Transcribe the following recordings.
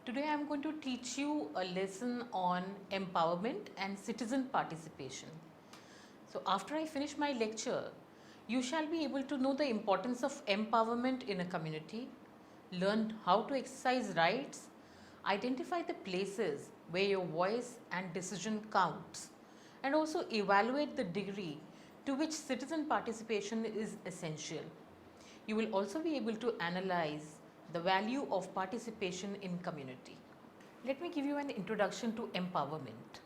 Today I am going to teach you a lesson on empowerment and citizen participation. So after I finish my lecture, you shall be able to know the importance of empowerment in a community, learn how to exercise rights, identify the places where your voice and decision counts, and also evaluate the degree to which citizen participation is essential. You will also be able to analyze the value of participation in community. Let me give you an introduction to empowerment.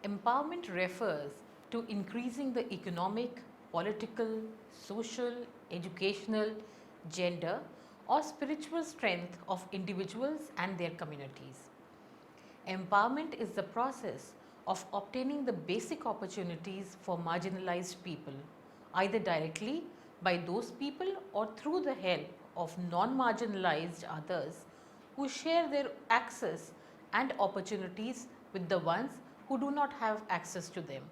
Empowerment refers to increasing the economic, political, social, educational, gender, or spiritual strength of individuals and their communities. Empowerment is the process of obtaining the basic opportunities for marginalized people, either directly by those people or through the help of non marginalized others who share their access and opportunities with the ones who do not have access to them.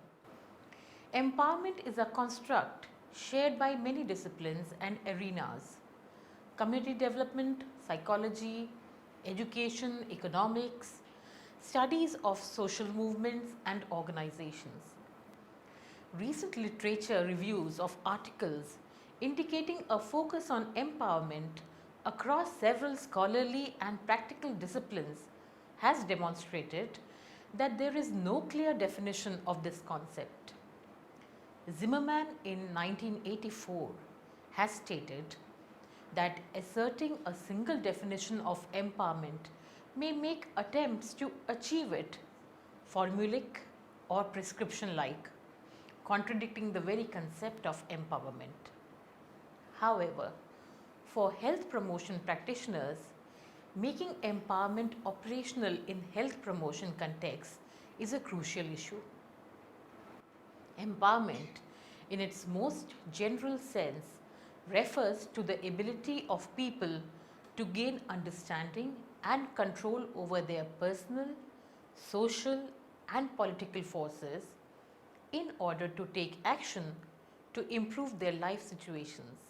Empowerment is a construct shared by many disciplines and arenas: community development, psychology, education, economics, studies of social movements and organizations. Recent literature reviews of articles indicating a focus on empowerment across several scholarly and practical disciplines has demonstrated that there is no clear definition of this concept. Zimmerman in 1984 has stated that asserting a single definition of empowerment may make attempts to achieve it formulaic or prescription like, contradicting the very concept of empowerment. However, for health promotion practitioners, making empowerment operational in health promotion context is a crucial issue. Empowerment, in its most general sense, refers to the ability of people to gain understanding and control over their personal, social, and political forces in order to take action to improve their life situations.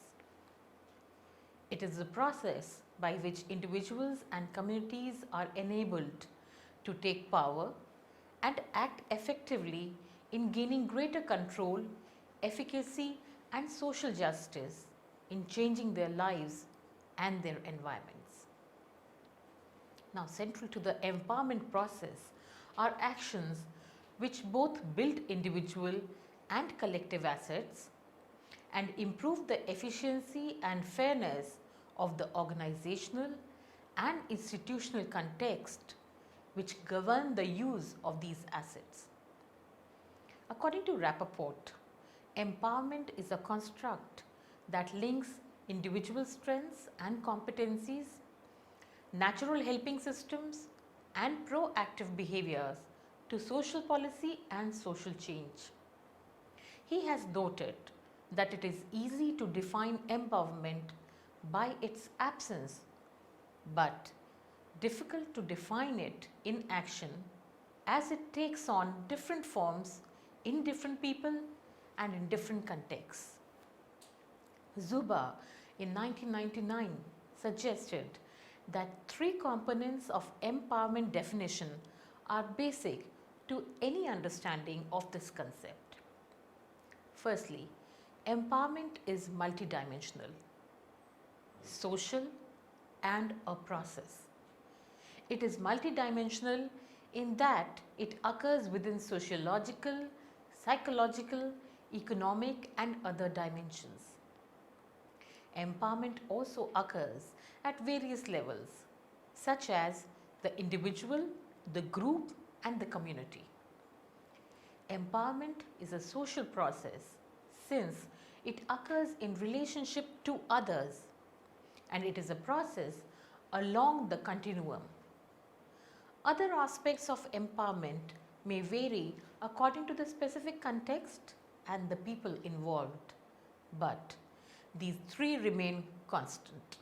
It is the process by which individuals and communities are enabled to take power and act effectively in gaining greater control, efficacy, and social justice in changing their lives and their environments. Now, central to the empowerment process are actions which both build individual and collective assets and improve the efficiency and fairness of the organizational and institutional context which govern the use of these assets. According to Rappaport, empowerment is a construct that links individual strengths and competencies, natural helping systems, and proactive behaviors to social policy and social change. He has noted that it is easy to define empowerment by its absence, but difficult to define it in action as it takes on different forms in different people and in different contexts. Zuba in 1999 suggested that three components of empowerment definition are basic to any understanding of this concept. Firstly, empowerment is multidimensional, social, and a process. It is multidimensional in that it occurs within sociological, psychological, economic, and other dimensions. Empowerment also occurs at various levels, such as the individual, the group, and the community. Empowerment is a social process since it occurs in relationship to others, and it is a process along the continuum. Other aspects of empowerment may vary according to the specific context and the people involved, but these three remain constant.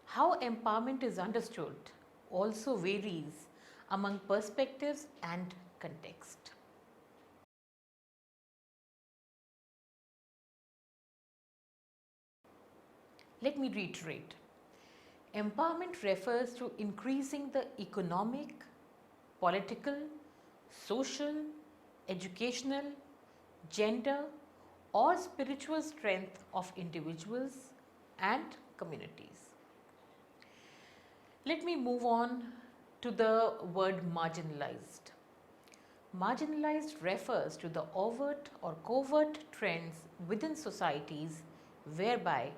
How empowerment is understood also varies among perspectives and context. Let me reiterate. Empowerment refers to increasing the economic, political, social, educational, gender, or spiritual strength of individuals and communities. Let me move on to the word marginalized. Marginalized refers to the overt or covert trends within societies whereby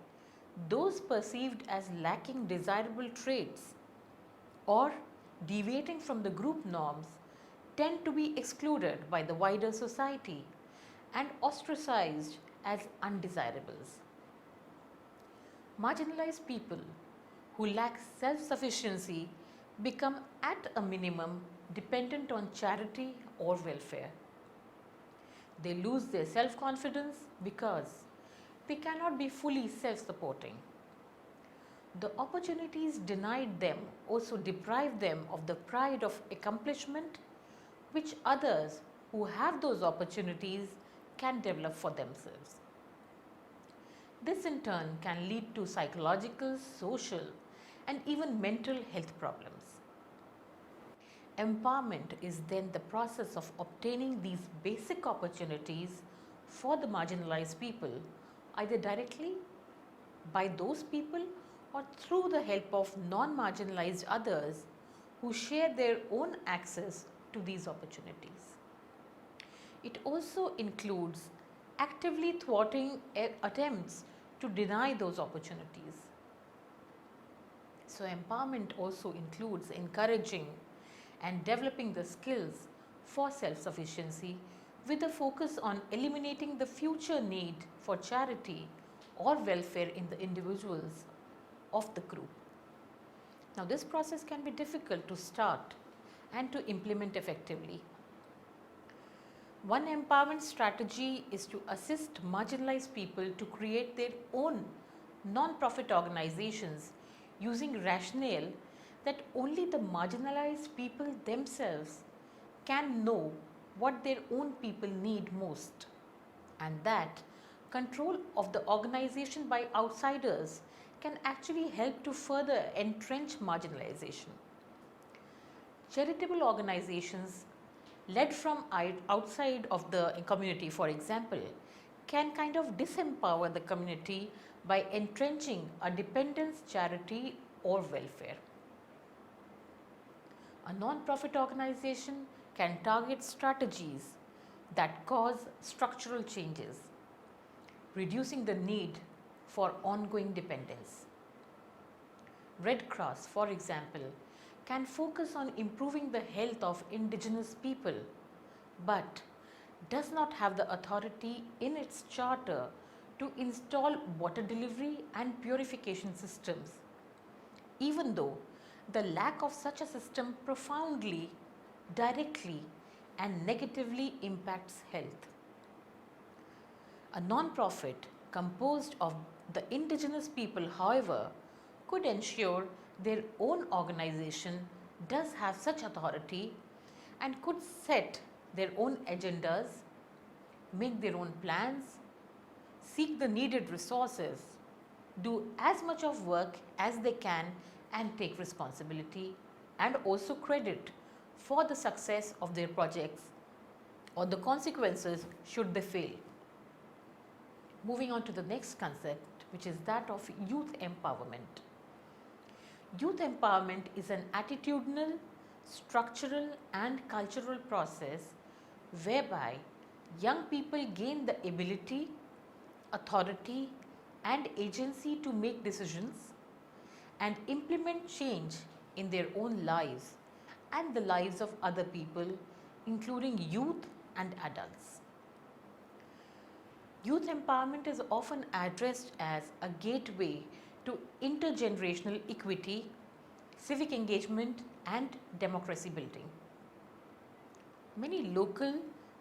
those perceived as lacking desirable traits or deviating from the group norms tend to be excluded by the wider society and ostracized as undesirables. Marginalized people who lack self sufficiency become at a minimum dependent on charity or welfare. They lose their self confidence because they cannot be fully self supporting. The opportunities denied them also deprive them of the pride of accomplishment which others who have those opportunities can develop for themselves. This in turn can lead to psychological, social, and even mental health problems. Empowerment is then the process of obtaining these basic opportunities for the marginalized people, either directly by those people or through the help of non marginalized others who share their own access to these opportunities. It also includes actively thwarting attempts to deny those opportunities. So, empowerment also includes encouraging and developing the skills for self sufficiency with a focus on eliminating the future need for charity or welfare in the individuals of the group. Now, this process can be difficult to start and to implement effectively. One empowerment strategy is to assist marginalized people to create their own non-profit organizations using rationale that only the marginalized people themselves can know what their own people need most, and that control of the organization by outsiders can actually help to further entrench marginalization. Charitable organizations led from outside of the community, for example, can kind of disempower the community by entrenching a dependence charity or welfare. A non-profit organization can target strategies that cause structural changes, reducing the need for ongoing dependence. Red Cross, for example, can focus on improving the health of indigenous people, but does not have the authority in its charter to install water delivery and purification systems, even though the lack of such a system profoundly, directly, and negatively impacts health. A non-profit composed of the indigenous people, however, could ensure their own organization does have such authority and could set their own agendas, make their own plans, seek the needed resources, do as much of work as they can, and take responsibility and also credit for the success of their projects or the consequences should they fail. Moving on to the next concept, which is that of youth empowerment. Youth empowerment is an attitudinal, structural, and cultural process whereby young people gain the ability, authority, and agency to make decisions and implement change in their own lives and the lives of other people, including youth and adults. Youth empowerment is often addressed as a gateway to intergenerational equity, civic engagement, and democracy building. Many local,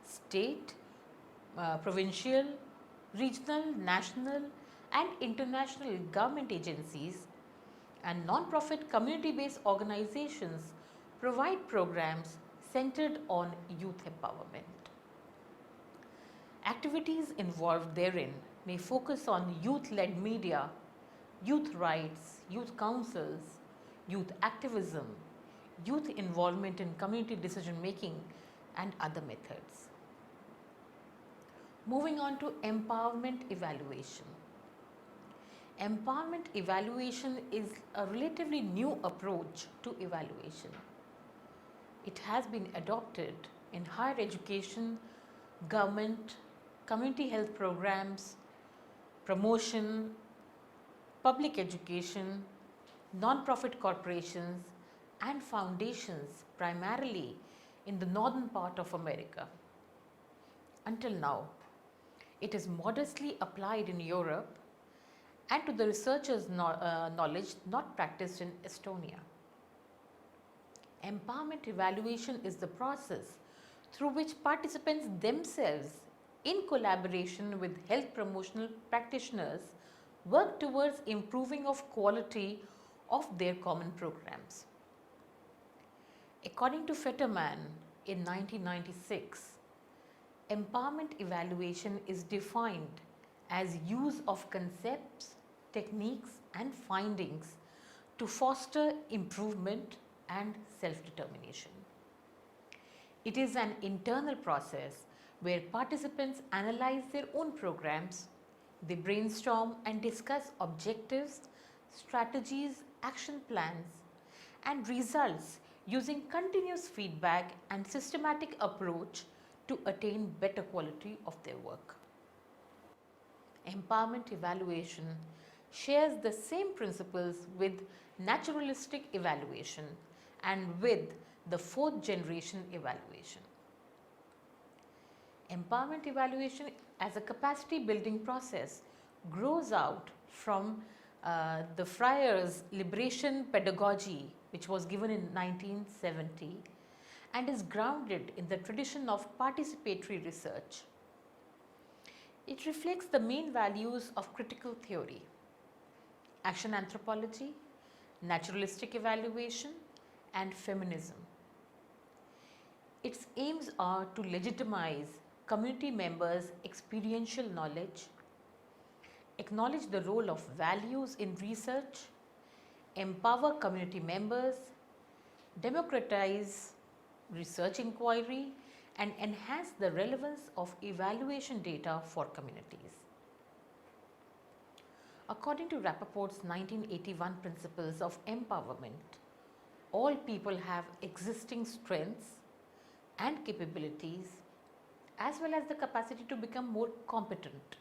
state, provincial, regional, national, and international government agencies and non-profit community-based organizations provide programs centered on youth empowerment. Activities involved therein may focus on youth-led media, youth rights, youth councils, youth activism, youth involvement in community decision making, and other methods. Moving on to empowerment evaluation. Empowerment evaluation is a relatively new approach to evaluation. It has been adopted in higher education, government, community health programs, promotion, public education, non-profit corporations, and foundations primarily in the northern part of America. Until now, it is modestly applied in Europe and to the researchers' knowledge not practiced in Estonia. Empowerment evaluation is the process through which participants themselves, in collaboration with health promotional practitioners, work towards improving of quality of their common programs. According to Fetterman in 1996, empowerment evaluation is defined as use of concepts, techniques and findings to foster improvement and self-determination. It is an internal process where participants analyze their own programs, they brainstorm and discuss objectives, strategies, action plans, and results using continuous feedback and systematic approach to attain better quality of their work. Empowerment evaluation shares the same principles with naturalistic evaluation and with the fourth generation evaluation. Empowerment evaluation as a capacity building process grows out from the Friars' liberation pedagogy, which was given in 1970 and is grounded in the tradition of participatory research. It reflects the main values of critical theory, action anthropology, naturalistic evaluation, and feminism. Its aims are to legitimize community members' experiential knowledge, acknowledge the role of values in research, empower community members, democratize research inquiry, and enhance the relevance of evaluation data for communities. According to Rappaport's 1981 principles of empowerment, all people have existing strengths and capabilities as well as the capacity to become more competent.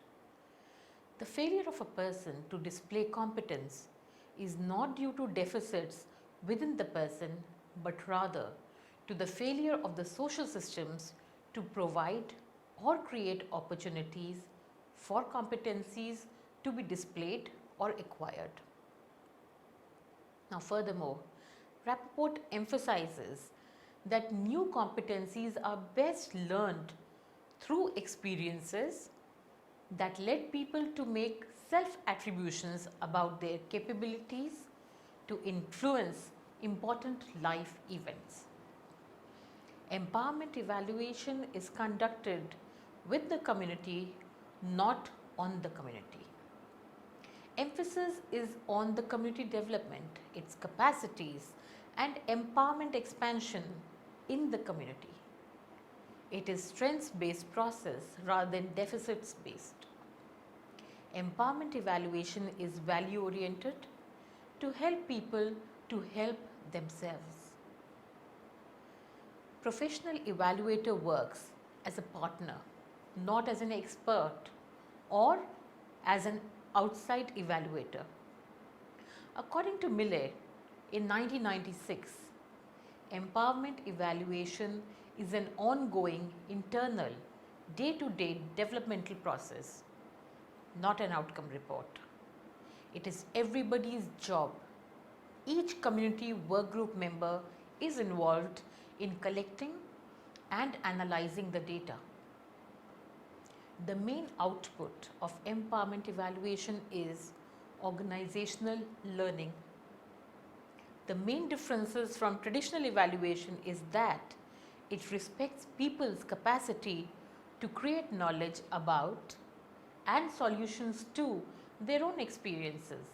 The failure of a person to display competence is not due to deficits within the person, but rather to the failure of the social systems to provide or create opportunities for competencies to be displayed or acquired. Now, furthermore, Rappaport emphasizes that new competencies are best learned through experiences that led people to make self-attributions about their capabilities to influence important life events. Empowerment evaluation is conducted with the community, not on the community. Emphasis is on the community development, its capacities, and empowerment expansion in the community. It is strengths-based process rather than deficits-based. Empowerment evaluation is value-oriented to help people to help themselves. Professional evaluator works as a partner, not as an expert or as an outside evaluator. According to Miller, in 1996, empowerment evaluation is an ongoing, internal, day-to-day developmental process, not an outcome report. It is everybody's job. Each community work group member is involved in collecting and analyzing the data. The main output of empowerment evaluation is organizational learning. The main differences from traditional evaluation is that it respects people's capacity to create knowledge about and solutions to their own experiences.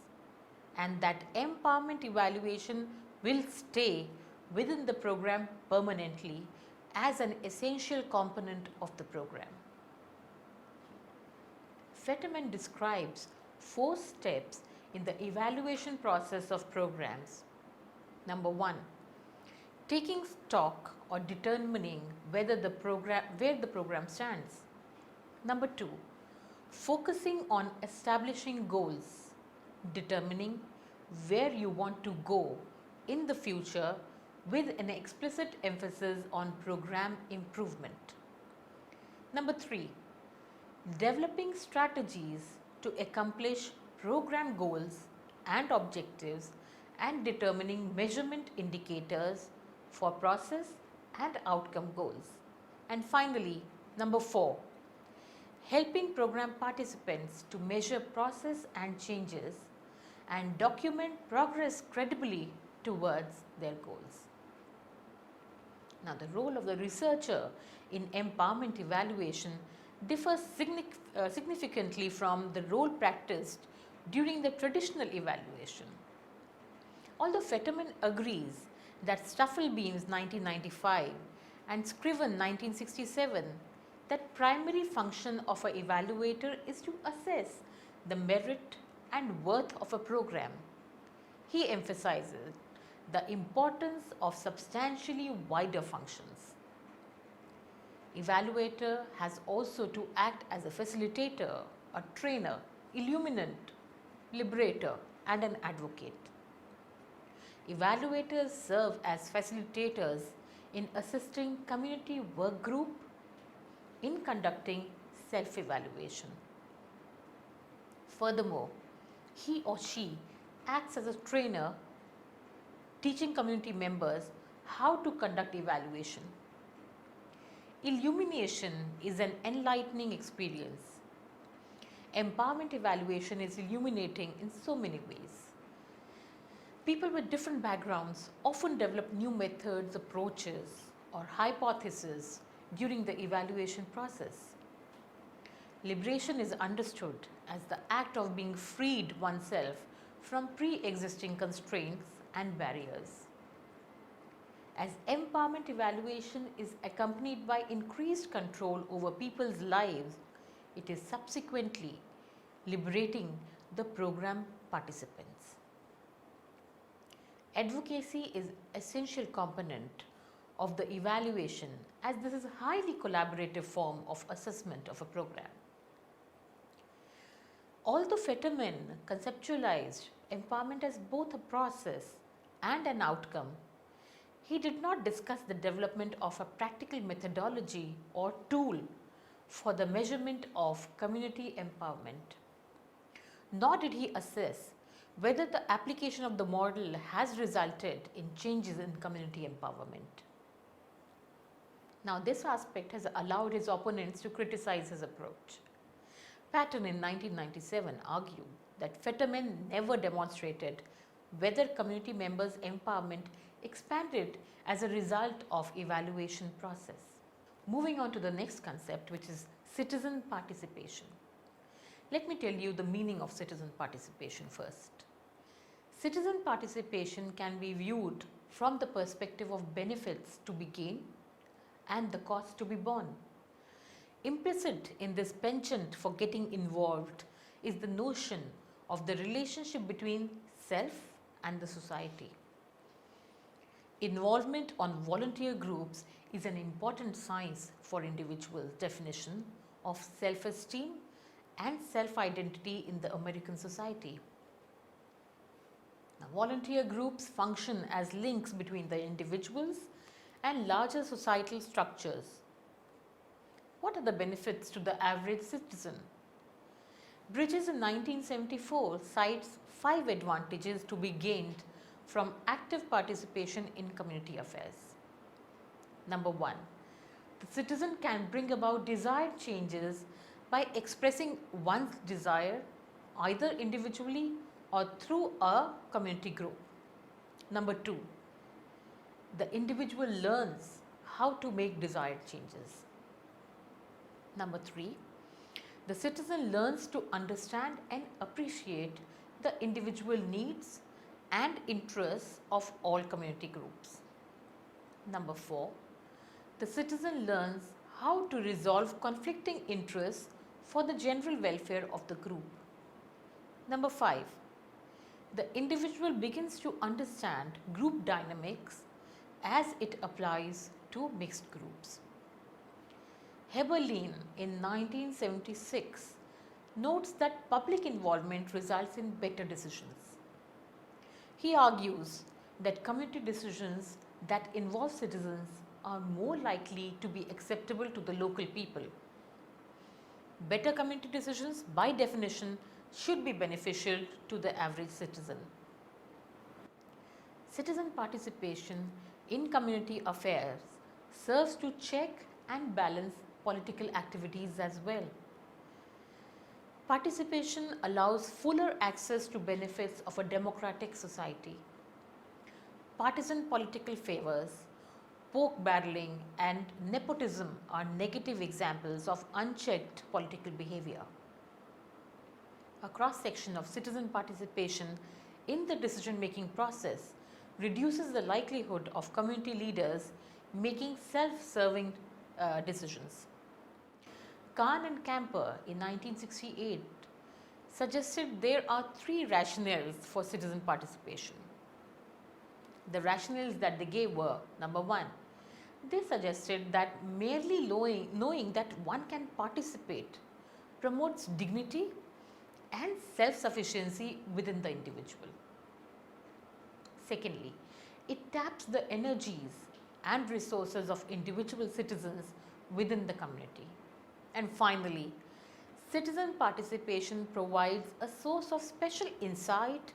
and that empowerment evaluation will stay within the program permanently as an essential component of the program. Fetterman describes 4 steps in the evaluation process of programs. Number 1, taking stock or determining where the program stands. Number 2, focusing on establishing goals, determining where you want to go in the future with an explicit emphasis on program improvement. Number 3, developing strategies to accomplish program goals and objectives and determining measurement indicators for process and outcome goals. And finally, number 4, helping program participants to measure process and changes and document progress credibly towards their goals. Now, the role of the researcher in empowerment evaluation differs significantly from the role practiced during the traditional evaluation. Although Fetterman agrees that Stufflebeam's 1995 and Scriven 1967 that primary function of an evaluator is to assess the merit and worth of a program, he emphasizes the importance of substantially wider functions. Evaluator has also to act as a facilitator, a trainer, illuminant, liberator, and an advocate. Evaluators serve as facilitators in assisting community work group in conducting self-evaluation. Furthermore, he or she acts as a trainer teaching community members how to conduct evaluation. Illumination is an enlightening experience. Empowerment evaluation is illuminating in so many ways. People with different backgrounds often develop new methods, approaches, or hypotheses during the evaluation process. Liberation is understood as the act of being freed oneself from pre-existing constraints and barriers. As empowerment evaluation is accompanied by increased control over people's lives, it is subsequently liberating the program participants. Advocacy is an essential component of the evaluation, as this is a highly collaborative form of assessment of a program. Although Fetterman conceptualized empowerment as both a process and an outcome, he did not discuss the development of a practical methodology or tool for the measurement of community empowerment. Nor did he assess whether the application of the model has resulted in changes in community empowerment. Now, this aspect has allowed his opponents to criticize his approach. Patton in 1997 argued that Fetterman never demonstrated whether community members' empowerment expanded as a result of evaluation process. Moving on to the next concept, which is citizen participation. Let me tell you the meaning of citizen participation first. Citizen participation can be viewed from the perspective of benefits to be gained and the cost to be borne. Implicit in this penchant for getting involved is the notion of the relationship between self and the society. Involvement on volunteer groups is an important science for individuals' definition of self-esteem and self-identity in the American society. Now, volunteer groups function as links between the individuals and larger societal structures. What are the benefits to the average citizen? Bridges in 1974 cites 5 advantages to be gained from active participation in community affairs. Number 1, the citizen can bring about desired changes by expressing one's desire either individually or through a community group. Number 2, the individual learns how to make desired changes. Number 3, the citizen learns to understand and appreciate the individual needs and interests of all community groups. Number 4, the citizen learns how to resolve conflicting interests for the general welfare of the group. Number 5, the individual begins to understand group dynamics as it applies to mixed groups. Heberlein in 1976 notes that public involvement results in better decisions. He argues that community decisions that involve citizens are more likely to be acceptable to the local people. Better community decisions, by definition, should be beneficial to the average citizen. Citizen participation in community affairs serves to check and balance political activities as well. Participation allows fuller access to benefits of a democratic society. Partisan political favors, poke barreling, and nepotism are negative examples of unchecked political behavior. A cross-section of citizen participation in the decision-making process reduces the likelihood of community leaders making self-serving decisions. Kahn and Camper in 1968 suggested there are 3 rationales for citizen participation. The rationales that they gave were: number 1, they suggested that merely knowing that one can participate promotes dignity and self-sufficiency within the individual. Secondly, it taps the energies and resources of individual citizens within the community. And finally, citizen participation provides a source of special insight,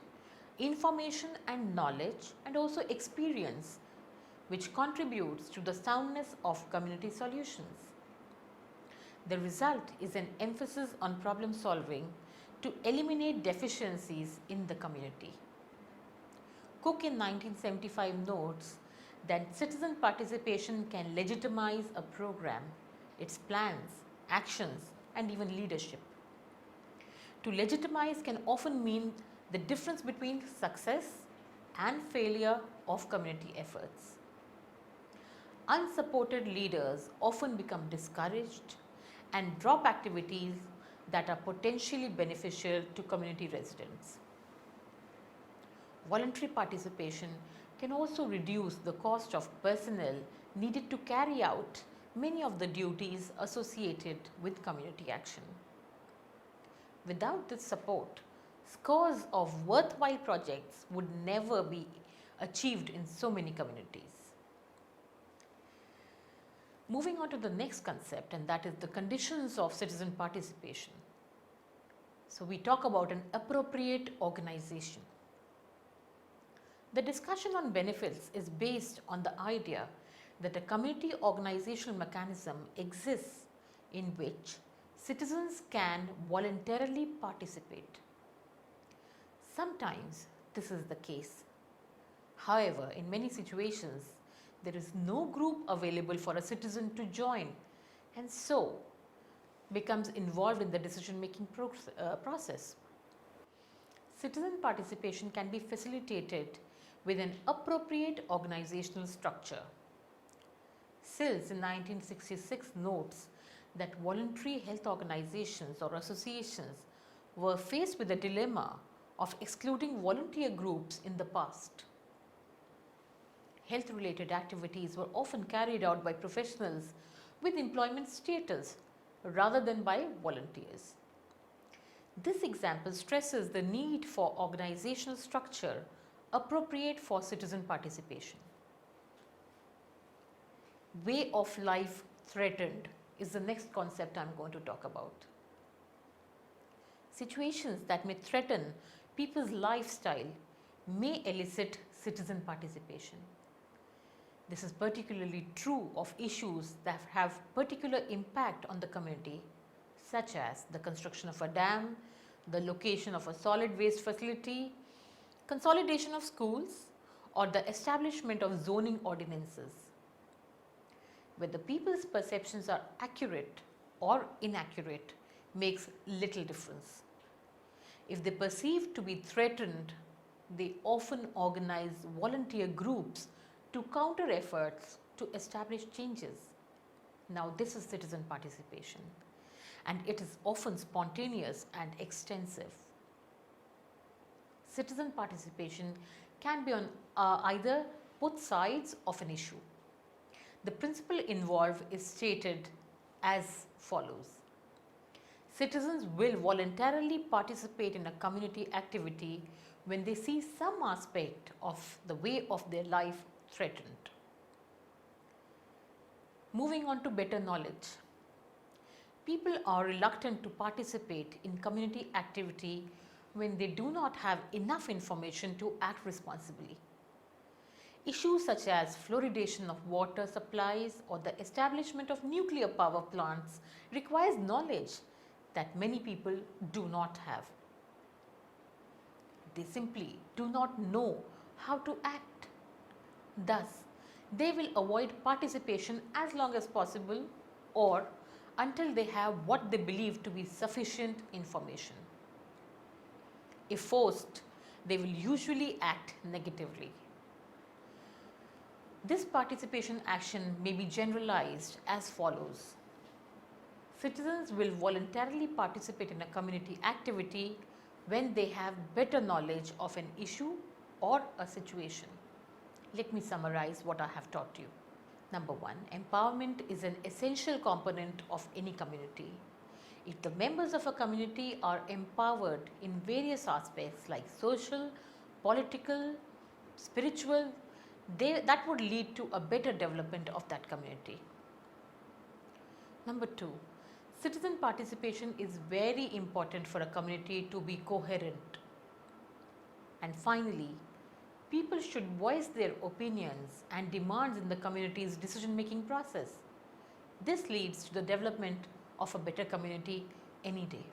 information and knowledge, and also experience, which contributes to the soundness of community solutions. The result is an emphasis on problem solving to eliminate deficiencies in the community. Cook in 1975 notes that citizen participation can legitimize a program, its plans, actions, and even leadership. To legitimize can often mean the difference between success and failure of community efforts. Unsupported leaders often become discouraged and drop activities that are potentially beneficial to community residents. Voluntary participation can also reduce the cost of personnel needed to carry out many of the duties associated with community action. Without this support, scores of worthwhile projects would never be achieved in so many communities. Moving on to the next concept, and that is the conditions of citizen participation. So we talk about an appropriate organization. The discussion on benefits is based on the idea that a community organizational mechanism exists in which citizens can voluntarily participate. Sometimes this is the case. However, in many situations, there is no group available for a citizen to join, and so becomes involved in the decision-making process. Citizen participation can be facilitated with an appropriate organizational structure. Sills in 1966 notes that voluntary health organizations or associations were faced with the dilemma of excluding volunteer groups in the past. Health-related activities were often carried out by professionals with employment status rather than by volunteers. This example stresses the need for organizational structure appropriate for citizen participation. Way of life threatened is the next concept I am going to talk about. Situations that may threaten people's lifestyle may elicit citizen participation. This is particularly true of issues that have particular impact on the community, such as the construction of a dam, the location of a solid waste facility, consolidation of schools, or the establishment of zoning ordinances. Whether people's perceptions are accurate or inaccurate makes little difference. If they perceive to be threatened, they often organize volunteer groups to counter efforts to establish changes. Now, this is citizen participation, and it is often spontaneous and extensive. Citizen participation can be on either both sides of an issue. The principle involved is stated as follows. Citizens will voluntarily participate in a community activity when they see some aspect of the way of their life threatened. Moving on to better knowledge. People are reluctant to participate in community activity when they do not have enough information to act responsibly. Issues such as fluoridation of water supplies or the establishment of nuclear power plants requires knowledge that many people do not have. They simply do not know how to act. Thus, they will avoid participation as long as possible or until they have what they believe to be sufficient information. If forced, they will usually act negatively. This participation action may be generalized as follows. Citizens will voluntarily participate in a community activity when they have better knowledge of an issue or a situation. Let me summarize what I have taught you. Number one, empowerment is an essential component of any community. If the members of a community are empowered in various aspects like social, political, spiritual, that would lead to a better development of that community. Number two, citizen participation is very important for a community to be coherent. And finally, people should voice their opinions and demands in the community's decision-making process. This leads to the development of a better community any day.